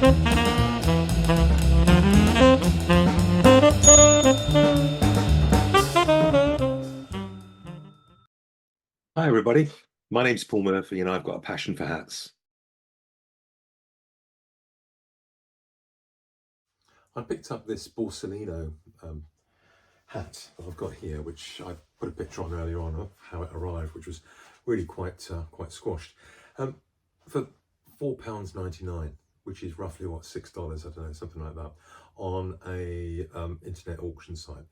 Hi everybody, my name's Paul Murphy and I've got a passion for hats. I picked up this Borsalino hat that I've got here, which I put a picture on earlier on of how it arrived, which was really quite squashed, for £4.99, which is roughly what, $6, I don't know, something like that, on a internet auction site.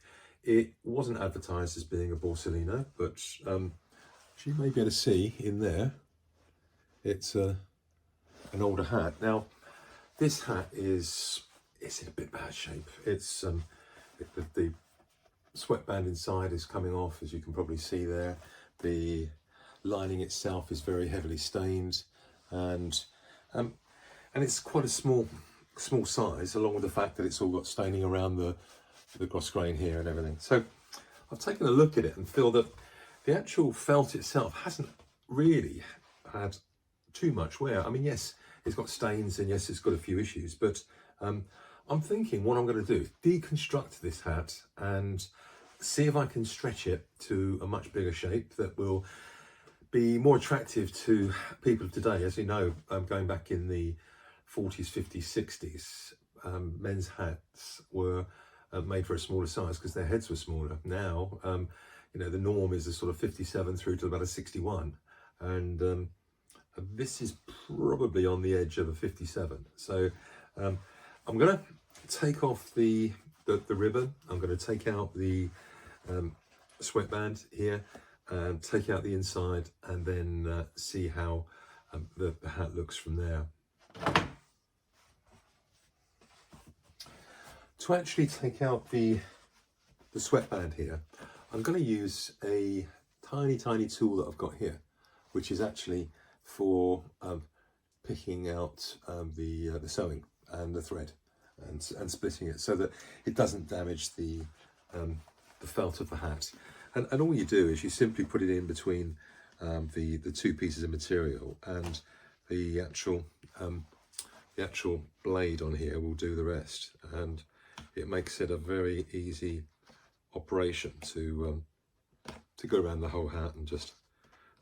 It wasn't advertised as being a Borsalino, but you may be able to see in there, it's an older hat. Now, this hat is in a bit bad shape. It's the sweatband inside is coming off, as you can probably see there. The lining itself is very heavily stained, and it's quite a small size, along with the fact that it's all got staining around the gross grain here and everything. So I've taken a look at it and feel that the actual felt itself hasn't really had too much wear. I mean, yes, it's got stains and yes, it's got a few issues, but I'm thinking what I'm going to do is deconstruct this hat and see if I can stretch it to a much bigger shape that will be more attractive to people of today. As you know, going back in the 40s, 50s, 60s, men's hats were made for a smaller size because their heads were smaller. Now, you know, the norm is a sort of 57 through to about a 61, and this is probably on the edge of a 57. So I'm going to take off the ribbon. I'm going to take out the sweatband here and take out the inside, and then see how the hat looks from there. To actually take out the sweatband here, I'm going to use a tiny tool that I've got here, which is actually for picking out the sewing and the thread and splitting it so that it doesn't damage the felt of the hat. And all you do is you simply put it in between the two pieces of material, and the actual blade on here will do the rest, and it makes it a very easy operation to go around the whole hat and just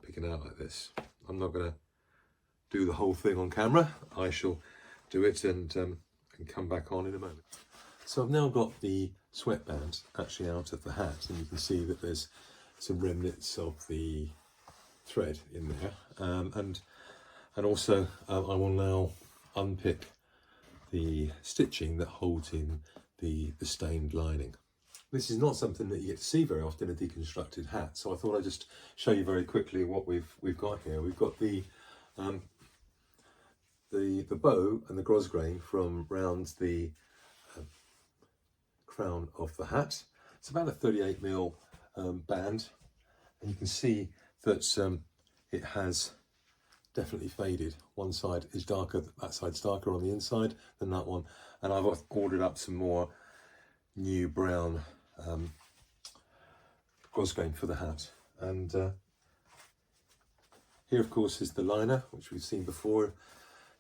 pick it out like this. I'm not going to do the whole thing on camera. I shall do it and come back on in a moment. So I've now got the sweatband actually out of the hat, and you can see that there's some remnants of the thread in there, and also I will now unpick the stitching that holds in the stained lining. This is not something that you get to see very often, a deconstructed hat, so I thought I'd just show you very quickly what we've got here. We've got the bow and the grosgrain from round the crown of the hat. It's about a 38mm band, and you can see that it has definitely faded. One side is darker, that side's darker on the inside than that one, and I've ordered up some more new brown grosgrain for the hat. And here of course is the liner, which we've seen before.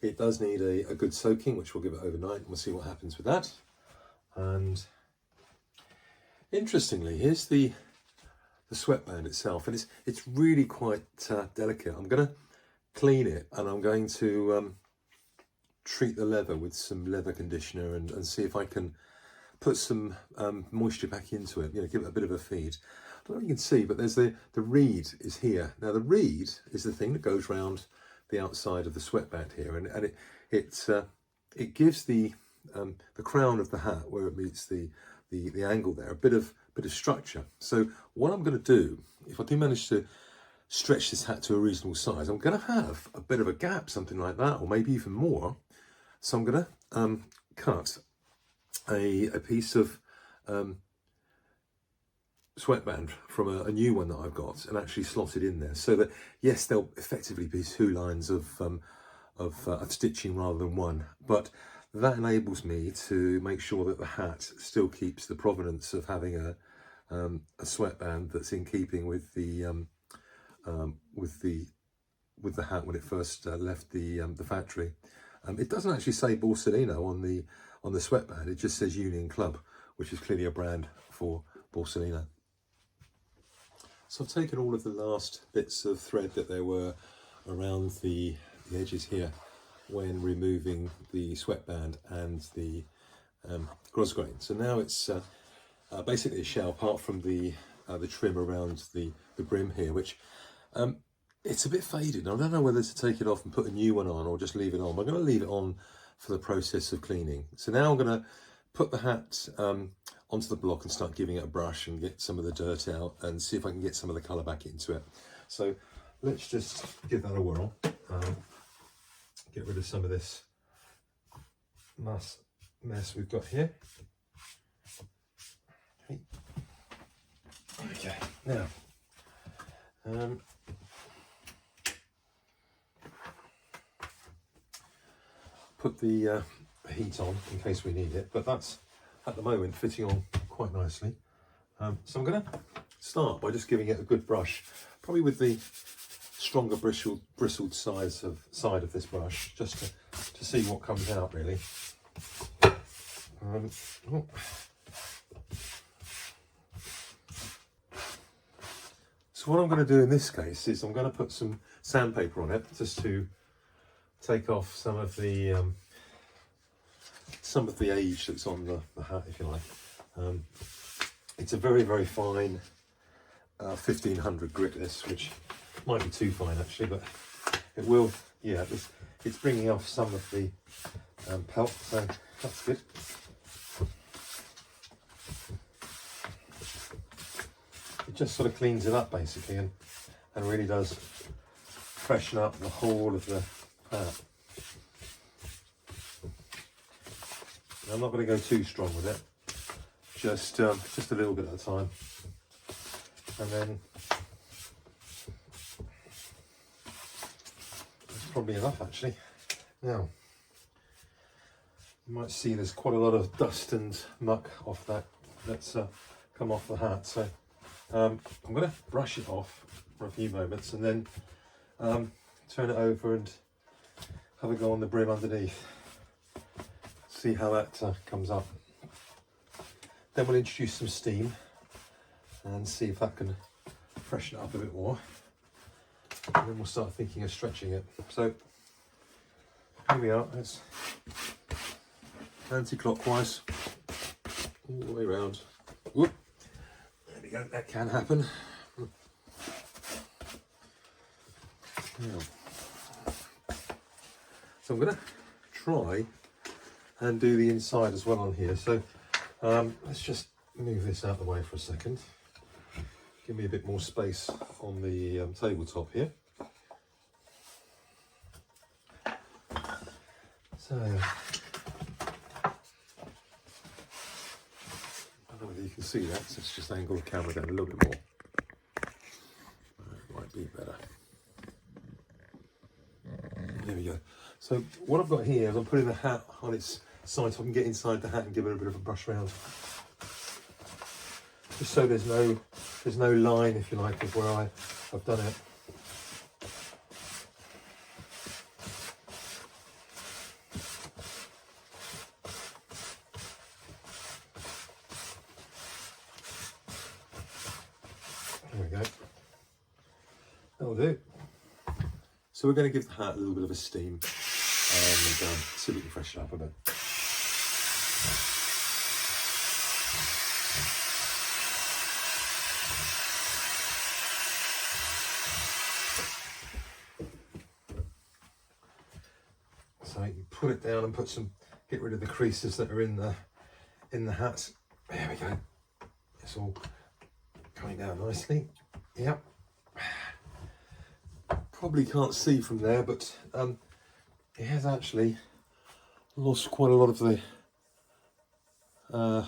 It does need a good soaking, which we'll give it overnight, and we'll see what happens with that. And interestingly, here's the sweatband itself, and it's really quite delicate. I'm going to clean it, and I'm going to treat the leather with some leather conditioner and see if I can put some moisture back into it, you know, give it a bit of a feed. I don't know if you can see, but there's the reed is here. Now the reed is the thing that goes round the outside of the sweatband here, and it gives the crown of the hat, where it meets the angle there, a bit of structure. So what I'm going to do, if I do manage to stretch this hat to a reasonable size, I'm going to have a bit of a gap, something like that, or maybe even more. So I'm going to cut a piece of sweatband from a new one that I've got, and actually slot it in there, so that yes, there'll effectively be two lines of stitching rather than one, but that enables me to make sure that the hat still keeps the provenance of having a sweatband that's in keeping with the hat when it first left the factory, It doesn't actually say Borsalino on the sweatband, it just says Union Club, which is clearly a brand for Borsalino. So I've taken all of the last bits of thread that there were around the edges here when removing the sweatband and the grosgrain. So now it's basically a shell, apart from the trim around the brim here, which it's a bit faded. I don't know whether to take it off and put a new one on or just leave it on. I'm going to leave it on for the process of cleaning. So now I'm going to put the hat onto the block and start giving it a brush and get some of the dirt out and see if I can get some of the colour back into it. So let's just give that a whirl. Get rid of some of this mess we've got here. Okay, now put the heat on in case we need it, but that's at the moment fitting on quite nicely. So I'm going to start by just giving it a good brush, probably with the stronger bristled side of this brush, just to see what comes out really. So what I'm going to do in this case is I'm going to put some sandpaper on it just to take off some of the age that's on the hat, if you like. It's a very, very fine 1500 grit, this, which might be too fine actually, but it will, yeah, it's bringing off some of the pelt, so that's good. It just sort of cleans it up basically and really does freshen up the whole of the hat. Now, I'm not going to go too strong with it, just a little bit at a time, and then that's probably enough actually. Now you might see there's quite a lot of dust and muck off that's come off the hat, so I'm going to brush it off for a few moments and then turn it over and have a go on the brim underneath. See how that comes up. Then we'll introduce some steam and see if that can freshen it up a bit more. And then we'll start thinking of stretching it. So here we are. It's anti-clockwise all the way around. Whoop. There we go. That can happen. Now, so I'm going to try and do the inside as well on here. So let's just move this out of the way for a second. Give me a bit more space on the tabletop here. So I don't know whether you can see that, so let's just angle the camera down a little bit more. That might be better. There we go. So what I've got here is I'm putting the hat on its side so I can get inside the hat and give it a bit of a brush round. Just so there's no line, if you like, of where I've done it. There we go. That'll do. So we're going to give the hat a little bit of a steam and see if we can freshen it up a bit. So you put it down and get rid of the creases that are in the hat. There we go. It's all coming down nicely. Yep. Probably can't see from there, but it has actually lost quite a lot of the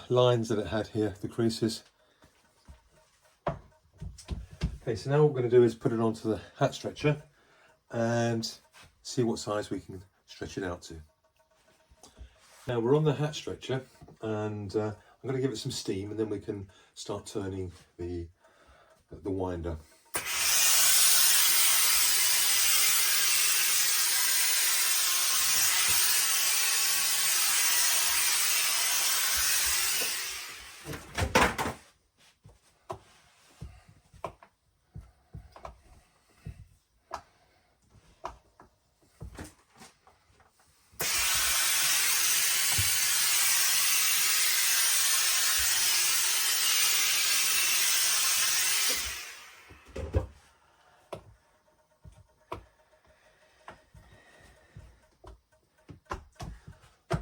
lines that it had here, the creases. Okay, so now what we're going to do is put it onto the hat stretcher and see what size we can stretch it out to. Now we're on the hat stretcher and I'm going to give it some steam and then we can start turning the winder.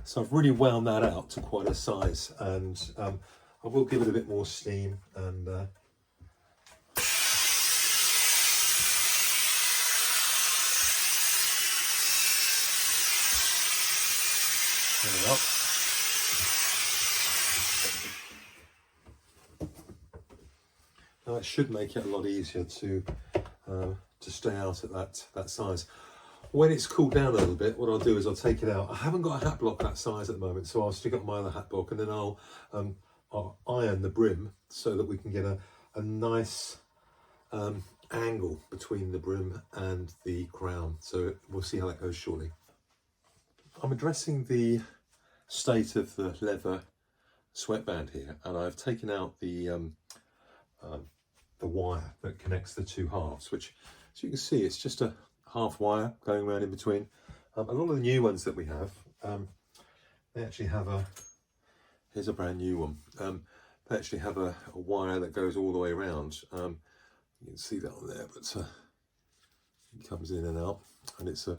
So I've really wound that out to quite a size, and I will give it a bit more steam, and there we are. Now that should make it a lot easier to stay out at that size. When it's cooled down a little bit, what I'll do is I'll take it out. I haven't got a hat block that size at the moment, so I'll stick up my other hat block, and then I'll iron the brim so that we can get a nice angle between the brim and the crown. So we'll see how that goes shortly. I'm addressing the state of the leather sweatband here, and I've taken out the wire that connects the two halves, which, as you can see, it's just a half wire going around in between. A lot of the new ones that we have, they actually have here's a brand new one. They actually have a wire that goes all the way around. You can see that on there, but it comes in and out, and it's a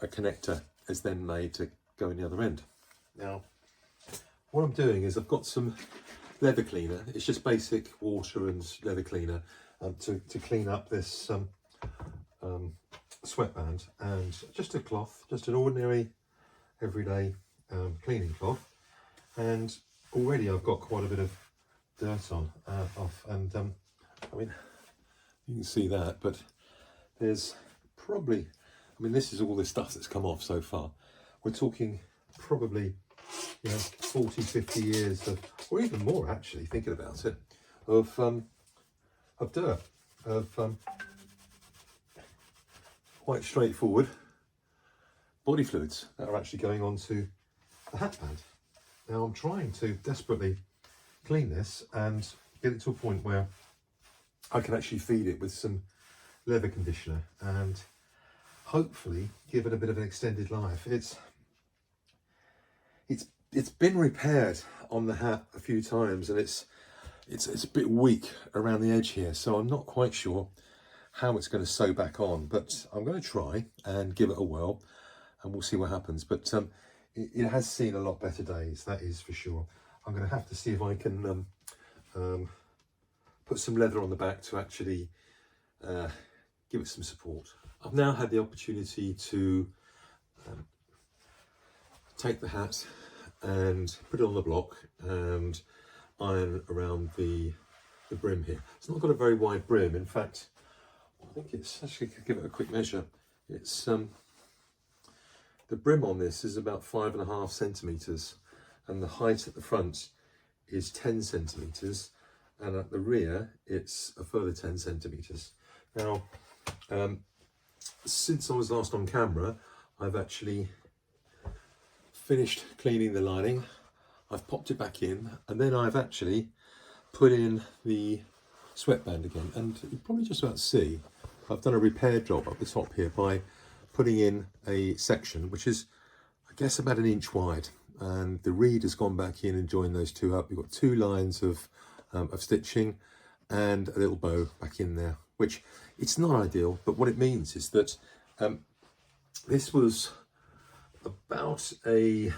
connector is then made to go in the other end. Now, what I'm doing is I've got some leather cleaner. It's just basic water and leather cleaner to clean up this sweatband, and just a cloth, just an ordinary everyday cleaning cloth, and already I've got quite a bit of dirt on off, and I mean, you can see that, but there's probably, I mean, this is all the stuff that's come off so far. We're talking probably, you know, 40-50 years of, or even more actually, thinking about it, of dirt, of quite straightforward body fluids that are actually going onto the hat band. Now I'm trying to desperately clean this and get it to a point where I can actually feed it with some leather conditioner and hopefully give it a bit of an extended life. It's been repaired on the hat a few times, and it's a bit weak around the edge here, so I'm not quite sure how it's going to sew back on, but I'm going to try and give it a whirl, and we'll see what happens. But it has seen a lot better days, that is for sure. I'm going to have to see if I can put some leather on the back to actually give it some support. I've now had the opportunity to take the hat and put it on the block and iron around the brim here. It's not got a very wide brim. In fact, I think it's actually, could give it a quick measure. It's the brim on this is about 5.5 centimeters, and the height at the front is 10 centimeters, and at the rear it's a further 10 centimeters. Now, since I was last on camera, I've actually finished cleaning the lining. I've popped it back in, and then I've actually put in the sweatband again, and you probably just about see I've done a repair job up the top here by putting in a section which is, I guess, about 1 inch wide, and the reed has gone back in and joined those two up. We've got 2 lines of stitching and a little bow back in there, which it's not ideal, but what it means is that this was about a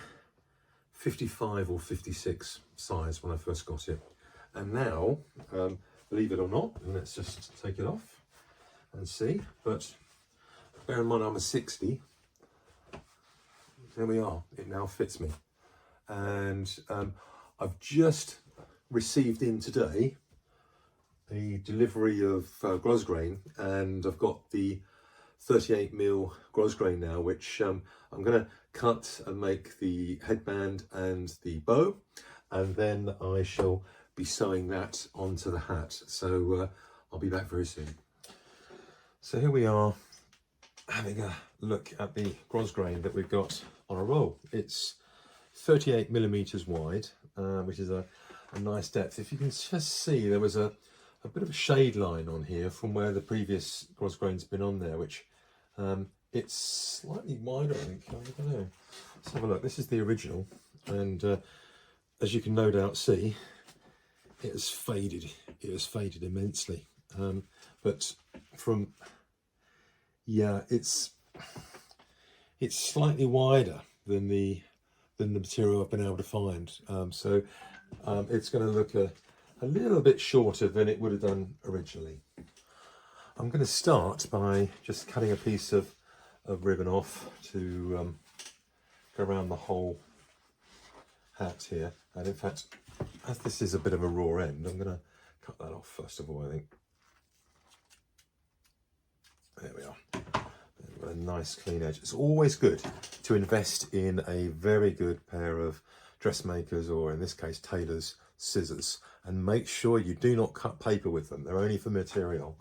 55 or 56 size when I first got it, and now, believe it or not, and let's just take it off and see, but bear in mind I'm a 60, there we are, it now fits me. And I've just received in today a delivery of grosgrain, and I've got the 38mm grosgrain now, which I'm going to cut and make the headband and the bow, and then I shall be sewing that onto the hat. So I'll be back very soon. So here we are, having a look at the grosgrain that we've got on a roll. It's 38mm wide, which is a nice depth. If you can just see, there was a bit of a shade line on here from where the previous grosgrain's been on there, which it's slightly wider, I think. I don't know. Let's have a look. This is the original, and as you can no doubt see, it has faded. It has faded immensely. But from, yeah, it's slightly wider than the than the material I've been able to find. So it's going to look a little bit shorter than it would have done originally. I'm going to start by just cutting a piece of ribbon off to go around the whole hat here. And in fact, as this is a bit of a raw end, I'm going to cut that off first of all, I think. There we are. We've got a nice clean edge. It's always good to invest in a very good pair of dressmakers, or in this case tailors, scissors, and make sure you do not cut paper with them. They're only for material,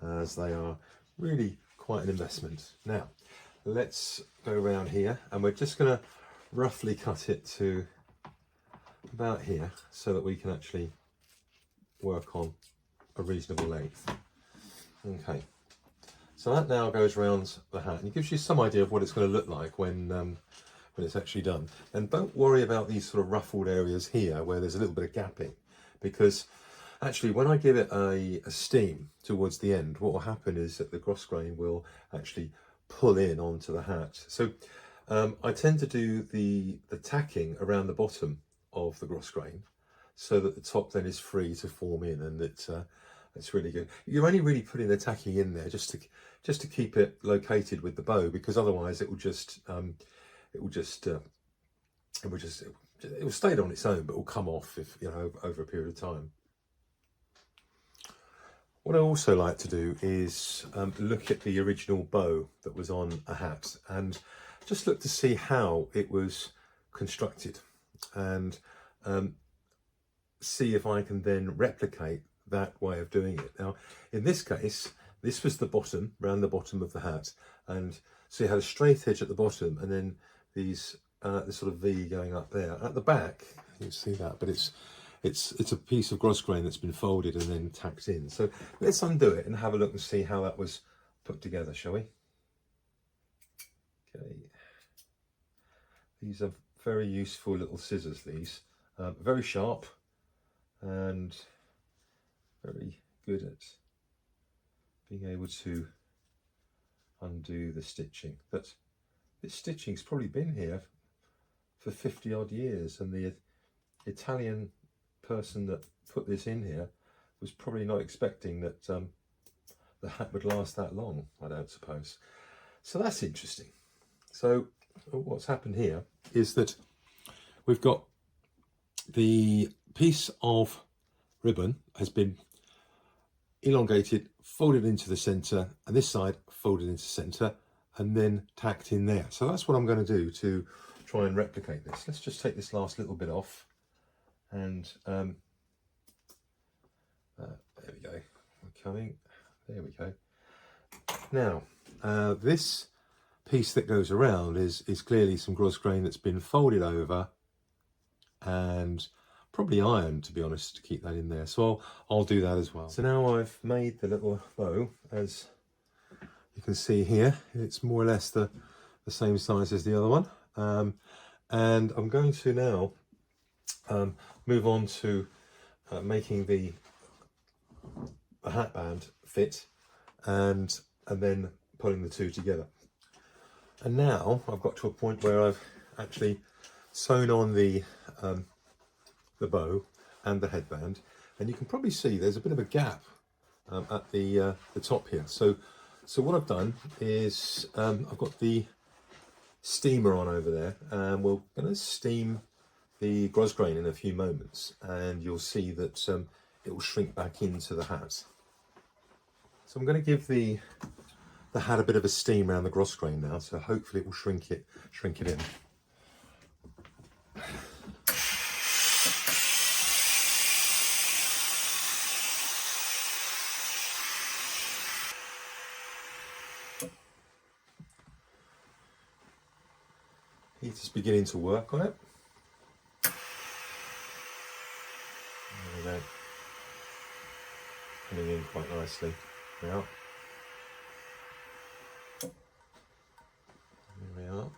as they are really quite an investment. Now let's go around here, and we're just going to roughly cut it to about here so that we can actually work on a reasonable length. Okay, so that now goes around the hat and it gives you some idea of what it's going to look like when it's actually done. And don't worry about these sort of ruffled areas here where there's a little bit of gapping, because actually when I give it a steam towards the end, what will happen is that the grosgrain will actually pull in onto the hat. So I tend to do the tacking around the bottom of the grosgrain so that the top then is free to form in, and it's really good. You're only really putting the tacking in there just to keep it located with the bow, because otherwise it will stay on its own, but it will come off if over a period of time. What I also like to do is look at the original bow that was on a hat and just look to see how it was constructed, and see if I can then replicate that way of doing it. Now, in this case, this was the bottom, round the bottom of the hat, and so you had a straight edge at the bottom, and then these this sort of V going up there. At the back, you can see that, but it's a piece of grosgrain that's been folded and then tacked in. So let's undo it and have a look and see how that was put together, shall we? Okay. These are very useful little scissors, these. Very sharp and very good at being able to undo the stitching. But this stitching's probably been here for 50 odd years, and the Italian person that put this in here was probably not expecting that the hat would last that long, I don't suppose. So that's interesting. So what's happened here is that we've got the piece of ribbon has been elongated, folded into the center, and this side folded into center and then tacked in there. So that's what I'm going to do to try and replicate this. Let's just take this last little bit off, and there we go. We're coming. There we go. Now this piece that goes around is clearly some grosgrain that's been folded over and probably ironed, to be honest, to keep that in there. So I'll do that as well. So now I've made the little bow, as you can see here. It's more or less the same size as the other one. And I'm going to now move on to making the hat band fit, and then putting the two together. And now I've got to a point where I've actually sewn on the bow and the headband, and you can probably see there's a bit of a gap at the top here. So what I've done is I've got the steamer on over there, and we're going to steam the grosgrain in a few moments, and you'll see that it will shrink back into the hat. So I'm going to give the hat a bit of a steam around the grosgrain now, so hopefully it will shrink it in. Heater's beginning to work on it. There we go. Coming in quite nicely now. There we are.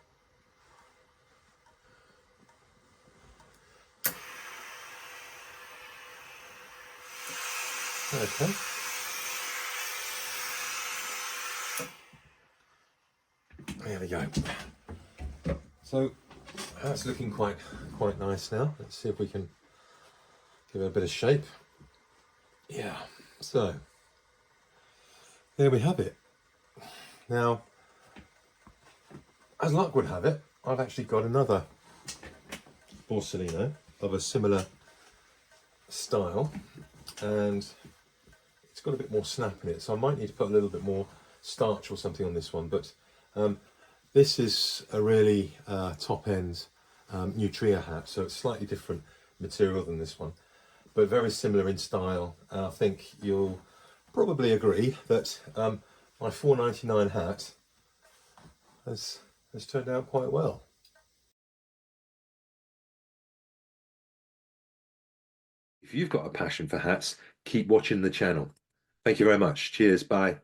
Okay. There we go. So That's looking quite nice now. Let's see if we can give it a bit of shape. Yeah, so there we have it. Now, as luck would have it, I've actually got another Borsalino of a similar style, and it's got a bit more snap in it, so I might need to put a little bit more starch or something on this one. But this is a really top-end Nutria hat, so it's slightly different material than this one, but very similar in style. And I think you'll probably agree that my $4.99 hat has turned out quite well. If you've got a passion for hats, keep watching the channel. Thank you very much. Cheers. Bye.